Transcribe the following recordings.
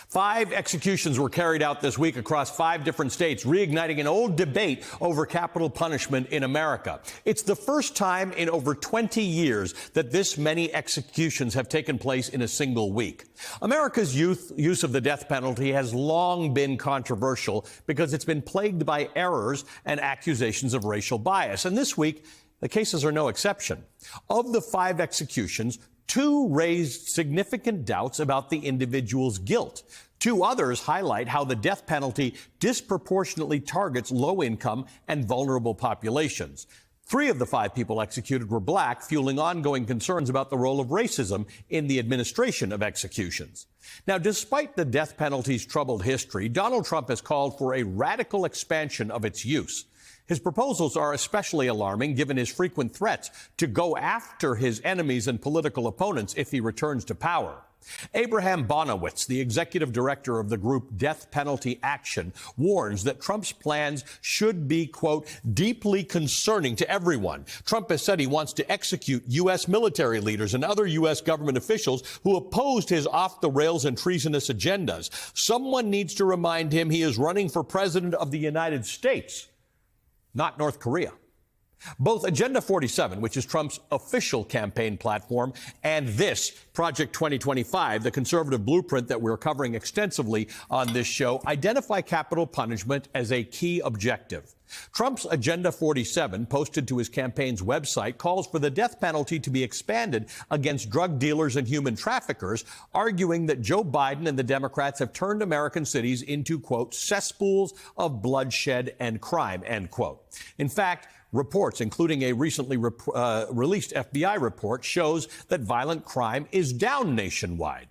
5 executions were carried out this week across 5 different states, reigniting an old debate over capital punishment in America. It's the first time in over 20 years that this many executions have taken place in a single week. America's use of the death penalty has long been controversial because it's been plagued by errors and accusations of racial bias. And this week, the cases are no exception. Of the 5 executions, 2 raised significant doubts about the individual's guilt. 2 others highlight how the death penalty disproportionately targets low-income and vulnerable populations. 3 of the 5 people executed were black, fueling ongoing concerns about the role of racism in the administration of executions. Now, despite the death penalty's troubled history, Donald Trump has called for a radical expansion of its use. His proposals are especially alarming given his frequent threats to go after his enemies and political opponents if he returns to power. Abraham Bonowitz, the executive director of the group Death Penalty Action, warns that Trump's plans should be, quote, deeply concerning to everyone. Trump has said he wants to execute U.S. military leaders and other U.S. government officials who opposed his off-the-rails and treasonous agendas. Someone needs to remind him he is running for president of the United States, not North Korea. Both Agenda 47, which is Trump's official campaign platform, and this, Project 2025, the conservative blueprint that we're covering extensively on this show, identify capital punishment as a key objective. Trump's Agenda 47, posted to his campaign's website, calls for the death penalty to be expanded against drug dealers and human traffickers, arguing that Joe Biden and the Democrats have turned American cities into, quote, cesspools of bloodshed and crime, end quote. In fact, reports, including a recently released FBI report, shows that violent crime is down nationwide.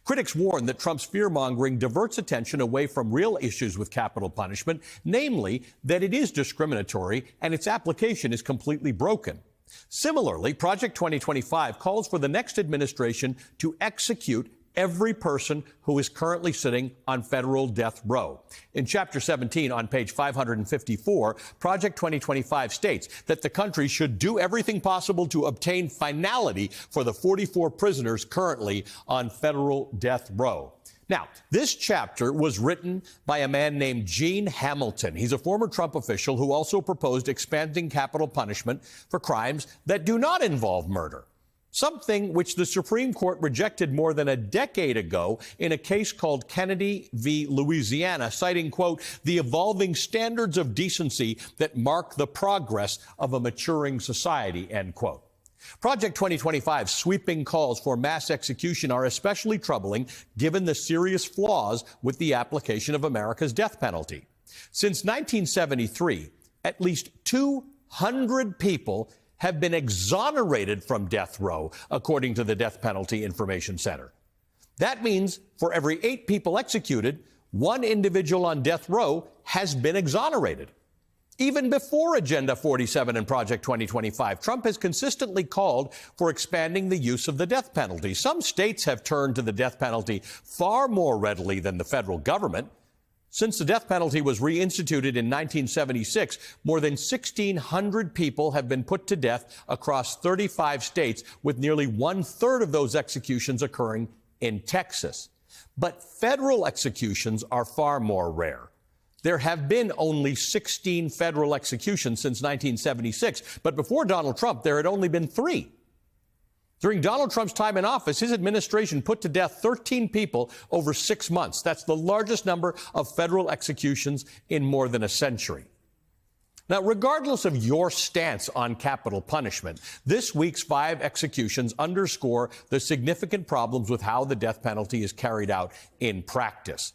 Critics warn that Trump's fear-mongering diverts attention away from real issues with capital punishment, namely that it is discriminatory and its application is completely broken. Similarly, Project 2025 calls for the next administration to execute every person who is currently sitting on federal death row. In Chapter 17 on page 554, Project 2025 states that the country should do everything possible to obtain finality for the 44 prisoners currently on federal death row. Now, this chapter was written by a man named Gene Hamilton. He's a former Trump official who also proposed expanding capital punishment for crimes that do not involve murder, something which the Supreme Court rejected more than a decade ago in a case called Kennedy v. Louisiana, citing, quote, the evolving standards of decency that mark the progress of a maturing society, end quote. Project 2025's sweeping calls for mass execution are especially troubling given the serious flaws with the application of America's death penalty. Since 1973, at least 200 people have been exonerated from death row, according to the Death Penalty Information Center. That means for every 8 people executed, 1 individual on death row has been exonerated. Even before Agenda 47 and Project 2025, Trump has consistently called for expanding the use of the death penalty. Some states have turned to the death penalty far more readily than the federal government. Since the death penalty was reinstituted in 1976, more than 1,600 people have been put to death across 35 states, with nearly 1/3 of those executions occurring in Texas. But federal executions are far more rare. There have been only 16 federal executions since 1976, but before Donald Trump, there had only been 3. During Donald Trump's time in office, his administration put to death 13 people over 6 months. That's the largest number of federal executions in more than a century. Now, regardless of your stance on capital punishment, this week's 5 executions underscore the significant problems with how the death penalty is carried out in practice.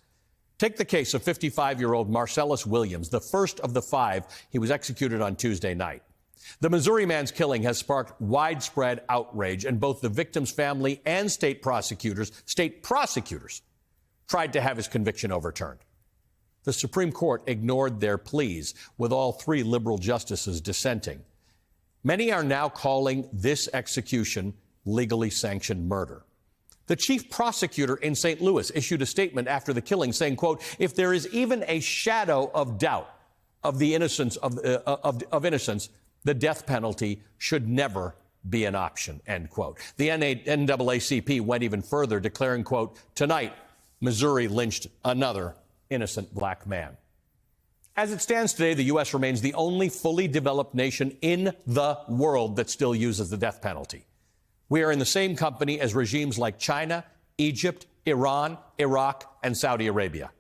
Take the case of 55-year-old Marcellus Williams, the first of the 5. He was executed on Tuesday night. The Missouri man's killing has sparked widespread outrage, and both the victim's family and state prosecutors tried to have his conviction overturned. The Supreme Court ignored their pleas, with all 3 liberal justices dissenting. Many are now calling this execution legally sanctioned murder. The chief prosecutor in St. Louis issued a statement after the killing saying, quote, if there is even a shadow of doubt of the innocence of innocence, the death penalty should never be an option, end quote. The NAACP went even further, declaring, quote, tonight, Missouri lynched another innocent black man. As it stands today, the U.S. remains the only fully developed nation in the world that still uses the death penalty. We are in the same company as regimes like China, Egypt, Iran, Iraq, and Saudi Arabia.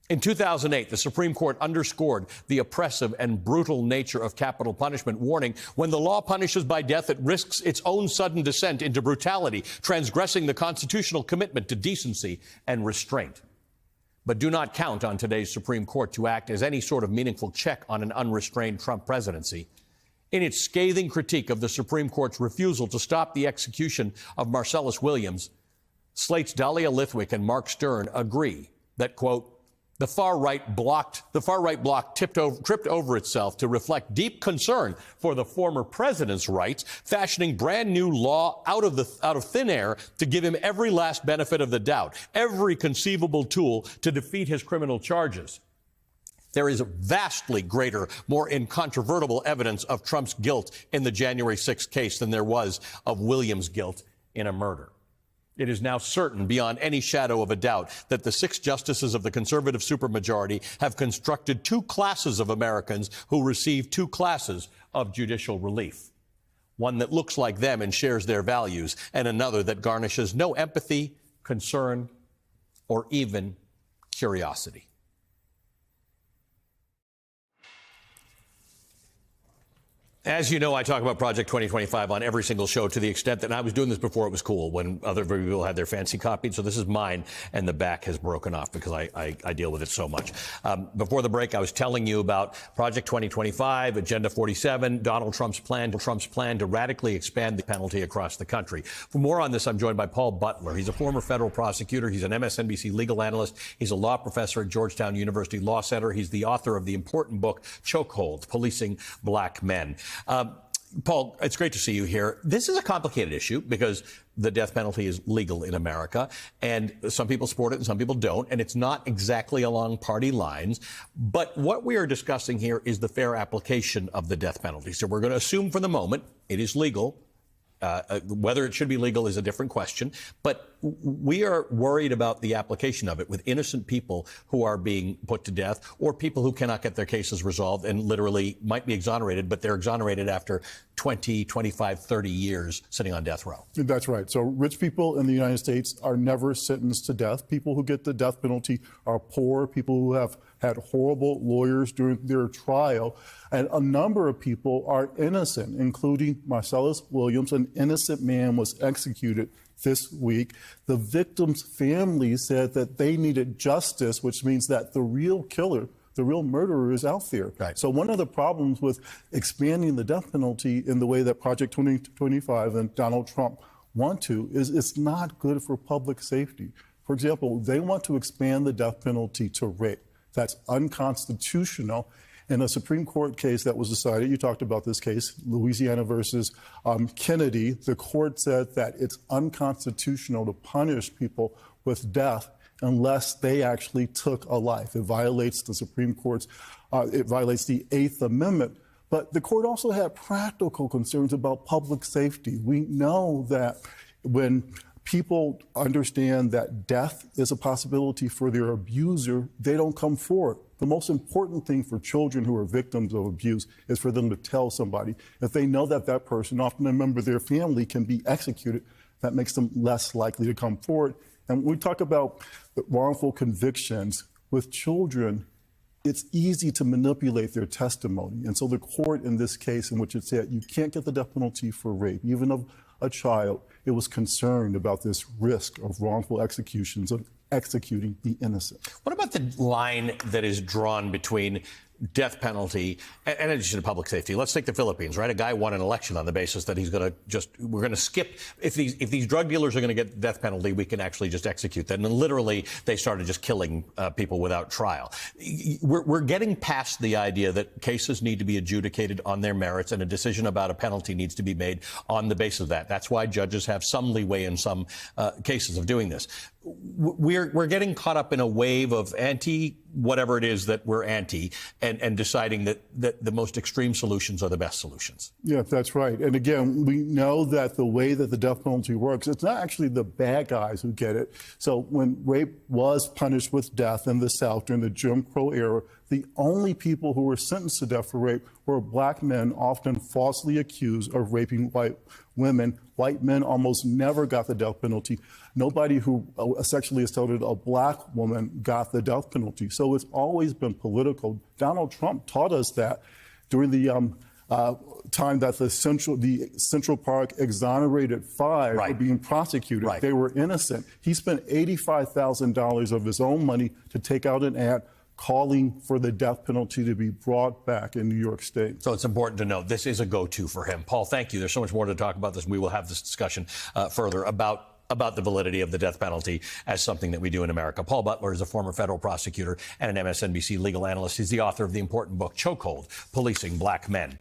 In 2008, the Supreme Court underscored the oppressive and brutal nature of capital punishment, warning, when the law punishes by death, it risks its own sudden descent into brutality, transgressing the constitutional commitment to decency and restraint. But do not count on today's Supreme Court to act as any sort of meaningful check on an unrestrained Trump presidency. In its scathing critique of the Supreme Court's refusal to stop the execution of Marcellus Williams, Slate's Dahlia Lithwick and Mark Stern agree that, quote, the far right bloc tripped over itself to reflect deep concern for the former president's rights, fashioning brand new law out of thin air to give him every last benefit of the doubt, every conceivable tool to defeat his criminal charges. There is vastly greater, more incontrovertible evidence of Trump's guilt in the January 6th case than there was of Williams' guilt in a murder. It is now certain beyond any shadow of a doubt that the 6 justices of the conservative supermajority have constructed 2 classes of Americans who receive 2 classes of judicial relief. One that looks like them and shares their values, and another that garnishes no empathy, concern, or even curiosity. As you know, I talk about Project 2025 on every single show to the extent that I was doing this before it was cool, when other people had their fancy copies. So this is mine, and the back has broken off because I deal with it so much. Before the break, I was telling you about Project 2025, Agenda 47, Donald Trump's plan to radically expand the penalty across the country. For more on this, I'm joined by Paul Butler. He's a former federal prosecutor. He's an MSNBC legal analyst. He's a law professor at Georgetown University Law Center. He's the author of the important book, Chokehold, Policing Black Men. Paul, it's great to see you here. This is a complicated issue because the death penalty is legal in America, and some people support it and some people don't, and it's not exactly along party lines. But what we are discussing here is the fair application of the death penalty. So we're going to assume for the moment it is legal. Whether it should be legal is a different question, but we are worried about the application of it with innocent people who are being put to death, or people who cannot get their cases resolved and literally might be exonerated, but they're exonerated after 20, 25, 30 years sitting on death row. That's right. So rich people in the United States are never sentenced to death. People who get the death penalty are poor, people who have had horrible lawyers during their trial. And a number of people are innocent, including Marcellus Williams. An innocent man was executed this week. The victim's family said that they needed justice, which means that the real killer, the real murderer, is out there. Right. So one of the problems with expanding the death penalty in the way that Project 2025 and Donald Trump want to is it's not good for public safety. For example, they want to expand the death penalty to rape. That's unconstitutional. In a Supreme Court case that was decided, you talked about this case, Louisiana versus Kennedy, the court said that it's unconstitutional to punish people with death unless they actually took a life. It violates the Supreme Court's, it violates the 8th Amendment. But the court also had practical concerns about public safety. We know that when people understand that death is a possibility for their abuser, they don't come forward. The most important thing for children who are victims of abuse is for them to tell somebody. If they know that that person, often a member of their family, can be executed, that makes them less likely to come forward. And when we talk about wrongful convictions with children, it's easy to manipulate their testimony. And so the court in this case, in which it said you can't get the death penalty for rape, even of a child, it was concerned about this risk of wrongful executions, of executing the innocent. What about the line that is drawn between death penalty and addition to public safety? Let's take the Philippines, right? A guy won an election on the basis that he's going to we're going to skip, if these drug dealers are going to get the death penalty, we can actually just execute them. And literally, they started just killing people without trial. We're getting past the idea that cases need to be adjudicated on their merits, and a decision about a penalty needs to be made on the basis of that. That's why judges have some leeway in some cases of doing this. We're getting caught up in a wave of anti whatever it is that we're anti, and deciding that the most extreme solutions are the best solutions. Yeah, that's right. And again, we know that the way that the death penalty works, it's not actually the bad guys who get it. So when rape was punished with death in the South during the Jim Crow era, the only people who were sentenced to death for rape were black men, often falsely accused of raping white women. White men almost never got the death penalty. Nobody who sexually assaulted a black woman got the death penalty. So it's always been political. Donald Trump taught us that during the time that the Central Park exonerated 5 Right. for being prosecuted. Right. They were innocent. He spent $85,000 of his own money to take out an ad calling for the death penalty to be brought back in New York State. So it's important to note this is a go-to for him. Paul, thank you. There's so much more to talk about this. We will have this discussion further about the validity of the death penalty as something that we do in America. Paul Butler is a former federal prosecutor and an MSNBC legal analyst. He's the author of the important book, Chokehold: Policing Black Men.